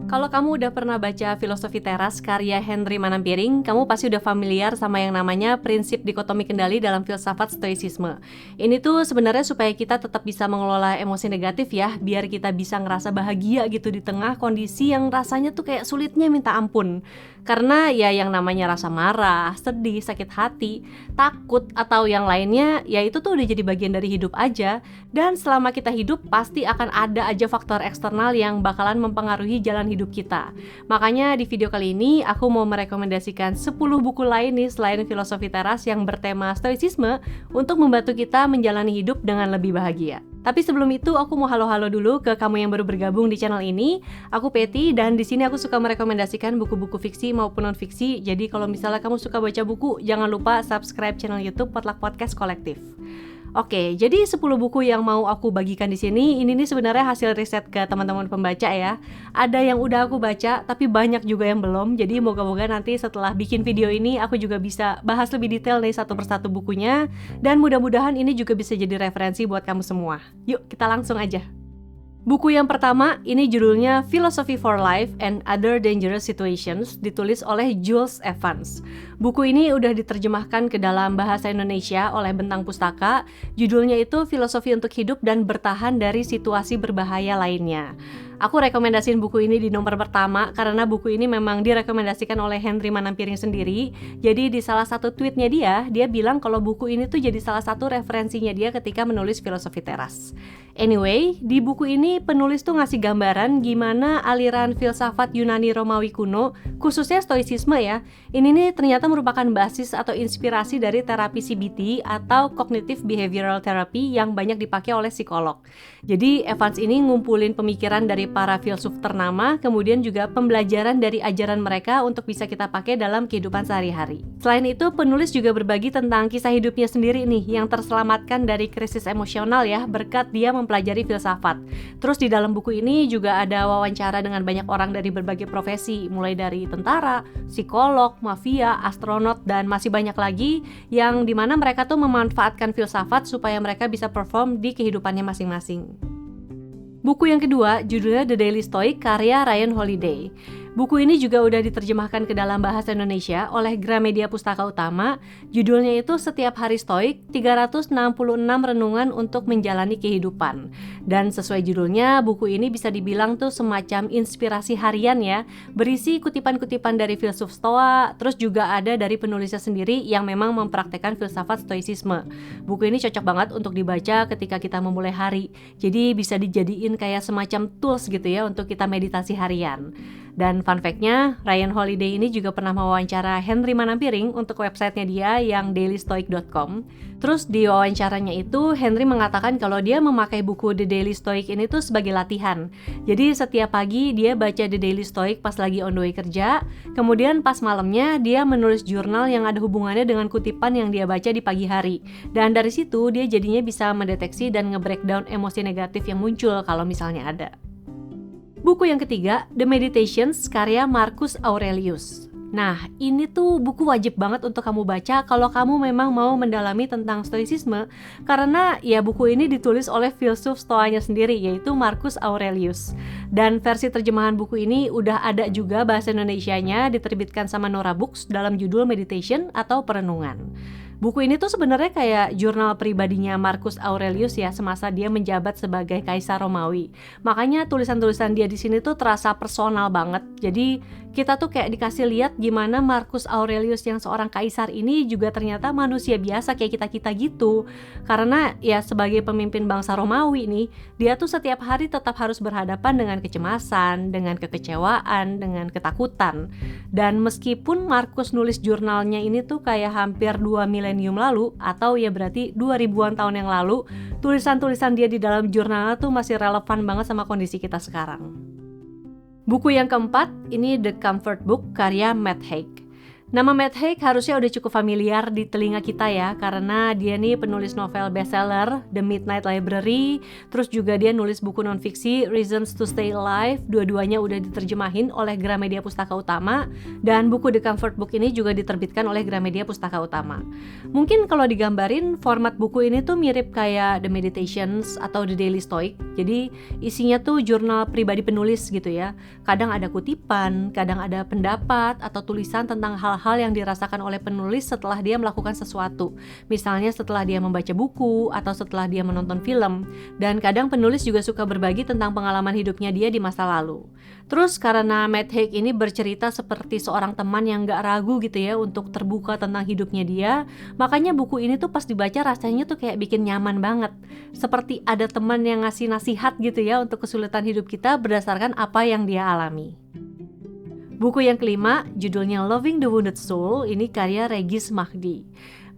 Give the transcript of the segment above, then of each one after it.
Kalau kamu udah pernah baca Filosofi Teras karya Henry Manampiring, kamu pasti udah familiar sama yang namanya prinsip dikotomi kendali dalam filsafat stoicisme. Ini tuh sebenarnya supaya kita tetap bisa mengelola emosi negatif ya, biar kita bisa ngerasa bahagia gitu di tengah kondisi yang rasanya tuh kayak sulitnya minta ampun. Karena ya yang namanya rasa marah, sedih, sakit hati, takut, atau yang lainnya, ya itu tuh udah jadi bagian dari hidup aja. Dan selama kita hidup, pasti akan ada aja faktor eksternal yang bakalan mempengaruhi jalan hidup kita. Makanya di video kali ini aku mau merekomendasikan 10 buku lain nih selain Filosofi Teras yang bertema stoicisme untuk membantu kita menjalani hidup dengan lebih bahagia. Tapi sebelum itu aku mau halo-halo dulu ke kamu yang baru bergabung di channel ini. Aku Peti dan di sini aku suka merekomendasikan buku-buku fiksi maupun non-fiksi. Jadi kalau misalnya kamu suka baca buku, jangan lupa subscribe channel YouTube Potluck Podcast Kolektif. Oke, jadi 10 buku yang mau aku bagikan di sini, ini nih sebenarnya hasil riset ke teman-teman pembaca ya. Ada yang udah aku baca, tapi banyak juga yang belum. Jadi moga-moga nanti setelah bikin video ini, aku juga bisa bahas lebih detail nih satu persatu bukunya. Dan mudah-mudahan ini juga bisa jadi referensi buat kamu semua. Yuk, kita langsung aja. Buku yang pertama, ini judulnya Philosophy for Life and Other Dangerous Situations, ditulis oleh Jules Evans. Buku ini udah diterjemahkan ke dalam bahasa Indonesia oleh Bentang Pustaka. Judulnya itu Filosofi untuk Hidup dan Bertahan dari Situasi Berbahaya Lainnya. Aku rekomendasiin buku ini di nomor pertama karena buku ini memang direkomendasikan oleh Henry Manampiring sendiri. Jadi di salah satu tweetnya dia bilang kalau buku ini tuh jadi salah satu referensinya dia ketika menulis Filosofi Teras. Anyway, di buku ini penulis tuh ngasih gambaran gimana aliran filsafat Yunani Romawi kuno, khususnya stoicisme ya, ini nih ternyata merupakan basis atau inspirasi dari terapi CBT atau Cognitive Behavioral Therapy yang banyak dipakai oleh psikolog. Jadi Evans ini ngumpulin pemikiran dari para filsuf ternama, kemudian juga pembelajaran dari ajaran mereka untuk bisa kita pakai dalam kehidupan sehari-hari. Selain itu, penulis juga berbagi tentang kisah hidupnya sendiri nih yang terselamatkan dari krisis emosional ya, berkat dia mempelajari filsafat. Terus di dalam buku ini juga ada wawancara dengan banyak orang dari berbagai profesi, mulai dari tentara, psikolog, mafia, astronot, dan masih banyak lagi yang dimana mereka tuh memanfaatkan filsafat supaya mereka bisa perform di kehidupannya masing-masing. Buku yang kedua judulnya The Daily Stoic karya Ryan Holiday. Buku ini juga udah diterjemahkan ke dalam bahasa Indonesia oleh Gramedia Pustaka Utama. Judulnya itu Setiap Hari Stoik, 366 Renungan untuk Menjalani Kehidupan. Dan sesuai judulnya, buku ini bisa dibilang tuh semacam inspirasi harian ya, berisi kutipan-kutipan dari filsuf Stoa, terus juga ada dari penulisnya sendiri yang memang mempraktekkan filsafat stoicisme. Buku ini cocok banget untuk dibaca ketika kita memulai hari. Jadi bisa dijadiin kayak semacam tools gitu ya untuk kita meditasi harian. Dan fun fact-nya, Ryan Holiday ini juga pernah mewawancara Henry Manampiring untuk websitenya dia yang dailystoic.com. Terus di wawancaranya itu, Henry mengatakan kalau dia memakai buku The Daily Stoic ini tuh sebagai latihan. Jadi setiap pagi dia baca The Daily Stoic pas lagi on the way kerja, kemudian pas malamnya dia menulis jurnal yang ada hubungannya dengan kutipan yang dia baca di pagi hari. Dan dari situ dia jadinya bisa mendeteksi dan nge-breakdown emosi negatif yang muncul kalau misalnya ada. Buku yang ketiga, The Meditations karya Marcus Aurelius. Nah, ini tuh buku wajib banget untuk kamu baca kalau kamu memang mau mendalami tentang stoicisme, karena ya buku ini ditulis oleh filsuf Stoanya sendiri, yaitu Marcus Aurelius. Dan versi terjemahan buku ini udah ada juga bahasa Indonesianya, diterbitkan sama Nora Books dalam judul Meditation atau Perenungan. Buku ini tuh sebenarnya kayak jurnal pribadinya Marcus Aurelius ya semasa dia menjabat sebagai kaisar Romawi. Makanya tulisan-tulisan dia di sini tuh terasa personal banget. Jadi kita tuh kayak dikasih lihat gimana Marcus Aurelius yang seorang kaisar ini juga ternyata manusia biasa kayak kita-kita gitu. Karena ya sebagai pemimpin bangsa Romawi nih, dia tuh setiap hari tetap harus berhadapan dengan kecemasan, dengan kekecewaan, dengan ketakutan. Dan meskipun Marcus nulis jurnalnya ini tuh kayak hampir 2 milenium lalu, atau ya berarti 2000-an tahun yang lalu, tulisan-tulisan dia di dalam jurnalnya tuh masih relevan banget sama kondisi kita sekarang. Buku yang keempat, ini The Comfort Book karya Matt Haig. Nama Matt Haig harusnya udah cukup familiar di telinga kita ya, karena dia nih penulis novel bestseller The Midnight Library, terus juga dia nulis buku non-fiksi Reasons to Stay Alive, dua-duanya udah diterjemahin oleh Gramedia Pustaka Utama, dan buku The Comfort Book ini juga diterbitkan oleh Gramedia Pustaka Utama. Mungkin kalau digambarin, format buku ini tuh mirip kayak The Meditations atau The Daily Stoic, jadi isinya tuh jurnal pribadi penulis gitu ya. Kadang ada kutipan, kadang ada pendapat atau tulisan tentang hal-hal yang dirasakan oleh penulis setelah dia melakukan sesuatu. Misalnya setelah dia membaca buku atau setelah dia menonton film. Dan kadang penulis juga suka berbagi tentang pengalaman hidupnya dia di masa lalu. Terus karena Matt Haig ini bercerita seperti seorang teman yang gak ragu gitu ya untuk terbuka tentang hidupnya dia, makanya buku ini tuh pas dibaca rasanya tuh kayak bikin nyaman banget. Seperti ada teman yang ngasih nasihat gitu ya untuk kesulitan hidup kita berdasarkan apa yang dia alami. Buku yang kelima, judulnya Loving the Wounded Soul, ini karya Regis Mahdi.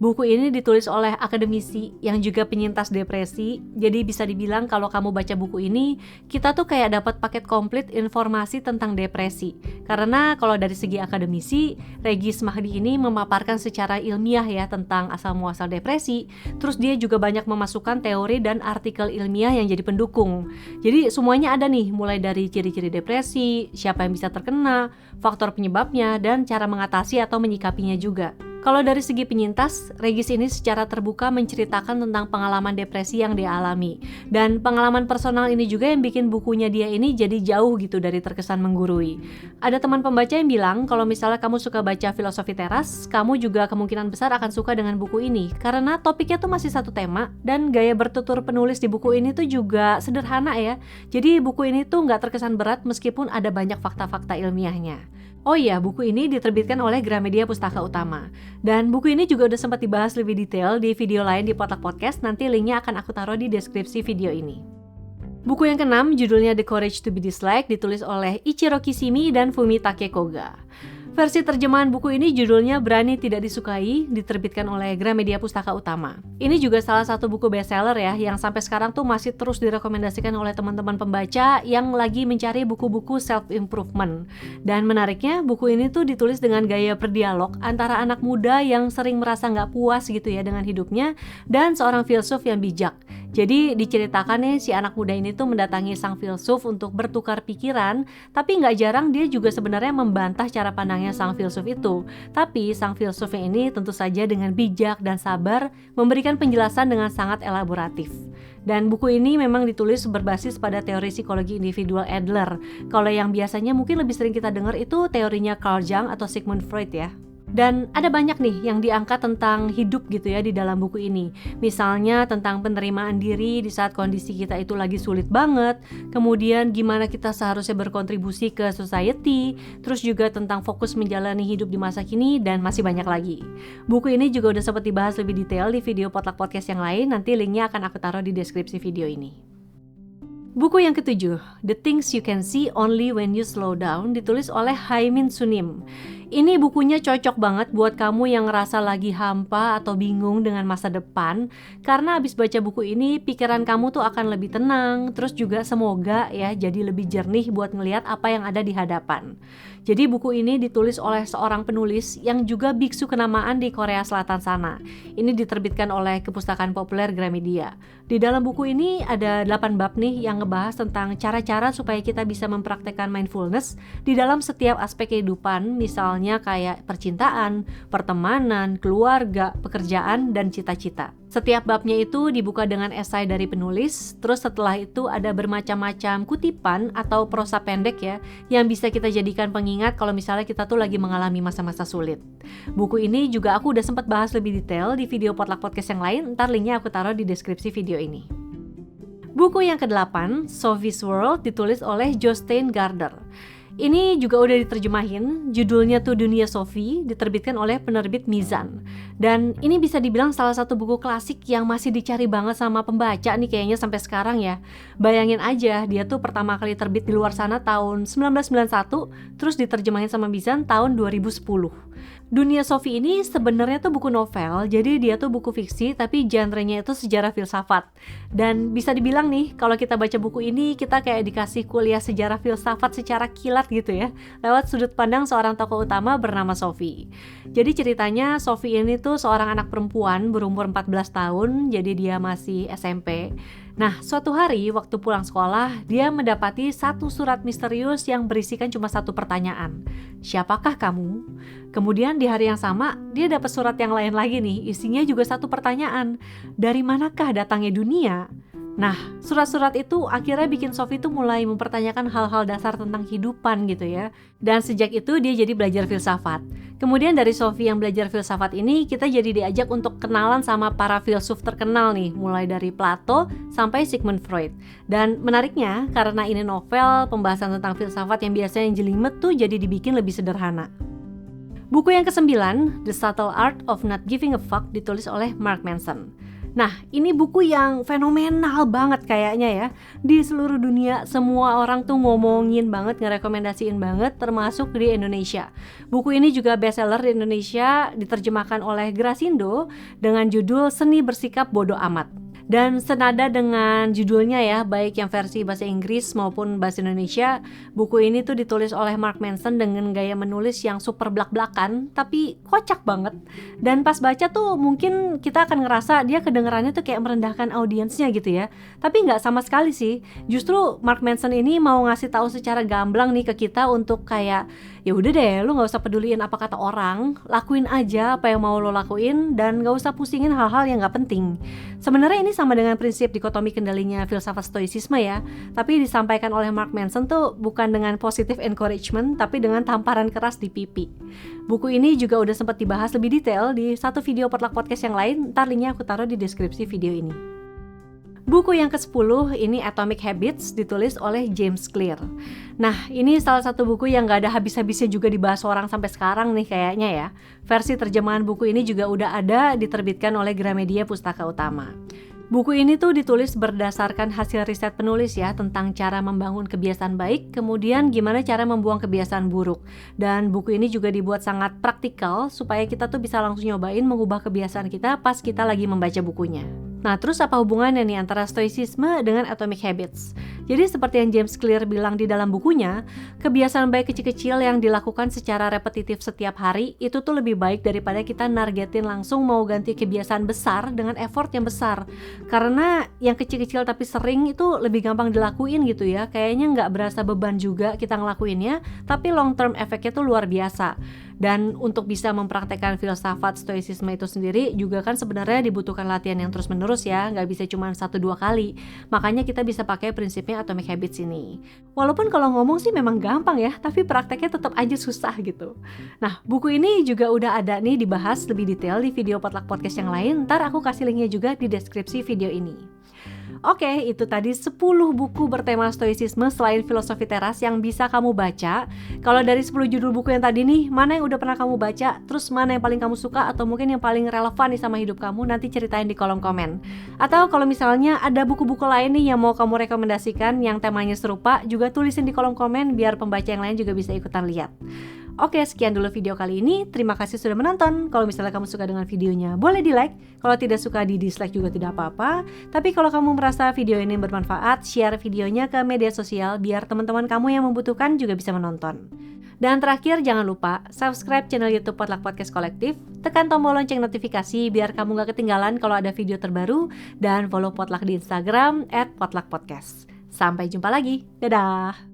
Buku ini ditulis oleh akademisi yang juga penyintas depresi, jadi bisa dibilang kalau kamu baca buku ini, kita tuh kayak dapat paket komplit informasi tentang depresi. Karena kalau dari segi akademisi, Regis Mahdi ini memaparkan secara ilmiah ya tentang asal-muasal depresi, terus dia juga banyak memasukkan teori dan artikel ilmiah yang jadi pendukung. Jadi semuanya ada nih, mulai dari ciri-ciri depresi, siapa yang bisa terkena, faktor penyebabnya, dan cara mengatasi atau menyikapinya juga. Kalau dari segi penyintas, Regis ini secara terbuka menceritakan tentang pengalaman depresi yang dia alami. Dan pengalaman personal ini juga yang bikin bukunya dia ini jadi jauh gitu dari terkesan menggurui. Ada teman pembaca yang bilang kalau misalnya kamu suka baca filosofi teras, kamu juga kemungkinan besar akan suka dengan buku ini. Karena topiknya tuh masih satu tema, dan gaya bertutur penulis di buku ini tuh juga sederhana ya. Jadi buku ini tuh nggak terkesan berat meskipun ada banyak fakta-fakta ilmiahnya. Oh iya, buku ini diterbitkan oleh Gramedia Pustaka Utama. Dan buku ini juga udah sempat dibahas lebih detail di video lain di Potluck Podcast, nanti linknya akan aku taruh di deskripsi video ini. Buku yang keenam judulnya The Courage to be Disliked, ditulis oleh Ichiro Kishimi dan Fumitake Koga. Versi terjemahan buku ini judulnya Berani Tidak Disukai, diterbitkan oleh Gramedia Pustaka Utama. Ini juga salah satu buku bestseller ya, yang sampai sekarang tuh masih terus direkomendasikan oleh teman-teman pembaca yang lagi mencari buku-buku self-improvement. Dan menariknya, buku ini tuh ditulis dengan gaya berdialog antara anak muda yang sering merasa nggak puas gitu ya dengan hidupnya, dan seorang filsuf yang bijak. Jadi diceritakan nih si anak muda ini tuh mendatangi sang filsuf untuk bertukar pikiran, tapi nggak jarang dia juga sebenarnya membantah cara pandangnya sang filsuf itu. Tapi sang filsufnya ini tentu saja dengan bijak dan sabar memberikan penjelasan dengan sangat elaboratif. Dan buku ini memang ditulis berbasis pada teori psikologi individual Adler. Kalau yang biasanya mungkin lebih sering kita dengar itu teorinya Carl Jung atau Sigmund Freud ya. Dan ada banyak nih yang diangkat tentang hidup gitu ya di dalam buku ini. Misalnya tentang penerimaan diri di saat kondisi kita itu lagi sulit banget. Kemudian gimana kita seharusnya berkontribusi ke society. Terus juga tentang fokus menjalani hidup di masa kini dan masih banyak lagi. Buku ini juga udah sempat dibahas lebih detail di video Potluck Podcast yang lain. Nanti linknya akan aku taruh di deskripsi video ini. Buku yang ketujuh, The Things You Can See Only When You Slow Down, ditulis oleh Haimin Sunim. Ini bukunya cocok banget buat kamu yang ngerasa lagi hampa atau bingung dengan masa depan. Karena abis baca buku ini, pikiran kamu tuh akan lebih tenang. Terus juga semoga ya jadi lebih jernih buat ngelihat apa yang ada di hadapan. Jadi buku ini ditulis oleh seorang penulis yang juga biksu kenamaan di Korea Selatan sana. Ini diterbitkan oleh Kepustakaan Populer Gramedia. Di dalam buku ini ada 8 bab nih yang ngebahas tentang cara-cara supaya kita bisa mempraktekkan mindfulness di dalam setiap aspek kehidupan, misalnya kayak percintaan, pertemanan, keluarga, pekerjaan, dan cita-cita. Setiap babnya itu dibuka dengan esai dari penulis, terus setelah itu ada bermacam-macam kutipan atau prosa pendek ya, yang bisa kita jadikan pengingat kalau misalnya kita tuh lagi mengalami masa-masa sulit. Buku ini juga aku udah sempat bahas lebih detail di video Potluck Podcast yang lain, ntar linknya aku taruh di deskripsi video ini. Buku yang ke-8, Sophie's World, ditulis oleh Jostein Gaarder. Ini juga udah diterjemahin, judulnya tuh Dunia Sophie, diterbitkan oleh penerbit Mizan. Dan ini bisa dibilang salah satu buku klasik yang masih dicari banget sama pembaca nih kayaknya sampai sekarang ya. Bayangin aja, dia tuh pertama kali terbit di luar sana tahun 1991, terus diterjemahin sama Mizan tahun 2010. Dunia Sophie ini sebenarnya tuh buku novel, jadi dia tuh buku fiksi tapi genrenya itu sejarah filsafat. Dan bisa dibilang nih, kalau kita baca buku ini kita kayak dikasih kuliah sejarah filsafat secara kilat gitu ya, lewat sudut pandang seorang tokoh utama bernama Sophie. Jadi ceritanya Sophie ini tuh seorang anak perempuan berumur 14 tahun, jadi dia masih SMP. Nah, suatu hari waktu pulang sekolah, dia mendapati satu surat misterius yang berisikan cuma satu pertanyaan. Siapakah kamu? Kemudian di hari yang sama, dia dapat surat yang lain lagi nih, isinya juga satu pertanyaan. Dari manakah datangnya dunia? Nah, surat-surat itu akhirnya bikin Sophie tuh mulai mempertanyakan hal-hal dasar tentang kehidupan gitu ya. Dan sejak itu dia jadi belajar filsafat. Kemudian dari Sophie yang belajar filsafat ini, kita jadi diajak untuk kenalan sama para filsuf terkenal nih, mulai dari Plato sampai Sigmund Freud. Dan menariknya, karena ini novel, pembahasan tentang filsafat yang biasanya jelimet tuh jadi dibikin lebih sederhana. Buku yang ke-9, The Subtle Art of Not Giving a Fuck, ditulis oleh Mark Manson. Nah, ini buku yang fenomenal banget kayaknya ya. Di seluruh dunia semua orang tuh ngomongin banget, ngerekomendasiin banget, termasuk di Indonesia. Buku ini juga bestseller di Indonesia, diterjemahkan oleh Grasindo dengan judul Seni Bersikap Bodo Amat. Dan senada dengan judulnya ya, baik yang versi bahasa Inggris maupun bahasa Indonesia, buku ini tuh ditulis oleh Mark Manson dengan gaya menulis yang super blak-blakan, tapi kocak banget. Dan pas baca tuh mungkin kita akan ngerasa dia kedengerannya tuh kayak merendahkan audiensnya gitu ya. Tapi nggak sama sekali sih. Justru Mark Manson ini mau ngasih tahu secara gamblang nih ke kita untuk kayak, ya udah deh, lu nggak usah peduliin apa kata orang, lakuin aja apa yang mau lo lakuin dan nggak usah pusingin hal-hal yang nggak penting. Sebenarnya ini sama dengan prinsip dikotomi kendalinya filsafat stoicisme ya, tapi disampaikan oleh Mark Manson tuh bukan dengan positive encouragement, tapi dengan tamparan keras di pipi. Buku ini juga udah sempat dibahas lebih detail di satu video Potluck Podcast yang lain, ntar linknya aku taruh di deskripsi video ini. Buku yang ke-10 ini Atomic Habits, ditulis oleh James Clear. Nah, ini salah satu buku yang gak ada habis-habisnya juga dibahas orang sampai sekarang nih kayaknya ya. Versi terjemahan buku ini juga udah ada, diterbitkan oleh Gramedia Pustaka Utama. Buku ini tuh ditulis berdasarkan hasil riset penulis ya, tentang cara membangun kebiasaan baik, kemudian gimana cara membuang kebiasaan buruk. Dan buku ini juga dibuat sangat praktikal supaya kita tuh bisa langsung nyobain mengubah kebiasaan kita pas kita lagi membaca bukunya. Nah, terus apa hubungannya nih antara stoicisme dengan Atomic Habits? Jadi seperti yang James Clear bilang di dalam bukunya, kebiasaan baik kecil-kecil yang dilakukan secara repetitif setiap hari itu tuh lebih baik daripada kita nargetin langsung mau ganti kebiasaan besar dengan effort yang besar. Karena yang kecil-kecil tapi sering itu lebih gampang dilakuin gitu ya, kayaknya nggak berasa beban juga kita ngelakuinnya, tapi long term efeknya tuh luar biasa. Dan untuk bisa mempraktekkan filsafat stoicisme itu sendiri juga kan sebenarnya dibutuhkan latihan yang terus-menerus ya, nggak bisa cuma 1-2 kali. Makanya kita bisa pakai prinsipnya Atomic Habits ini. Walaupun kalau ngomong sih memang gampang ya, tapi prakteknya tetap aja susah gitu. Nah, buku ini juga udah ada nih dibahas lebih detail di video Potluck Podcast yang lain, ntar aku kasih linknya juga di deskripsi video ini. Oke, itu tadi 10 buku bertema stoicisme selain Filosofi Teras yang bisa kamu baca. Kalau dari 10 judul buku yang tadi nih, mana yang udah pernah kamu baca, terus mana yang paling kamu suka atau mungkin yang paling relevan nih sama hidup kamu, nanti ceritain di kolom komen. Atau kalau misalnya ada buku-buku lain nih yang mau kamu rekomendasikan yang temanya serupa, juga tulisin di kolom komen biar pembaca yang lain juga bisa ikutan lihat. Oke, sekian dulu video kali ini. Terima kasih sudah menonton. Kalau misalnya kamu suka dengan videonya, boleh di like. Kalau tidak suka, di dislike juga tidak apa-apa. Tapi kalau kamu merasa video ini bermanfaat, share videonya ke media sosial biar teman-teman kamu yang membutuhkan juga bisa menonton. Dan terakhir, jangan lupa subscribe channel YouTube Potluck Podcast Kolektif, tekan tombol lonceng notifikasi biar kamu gak ketinggalan kalau ada video terbaru, dan follow Potluck di Instagram @potluckpodcast. Sampai jumpa lagi. Dadah!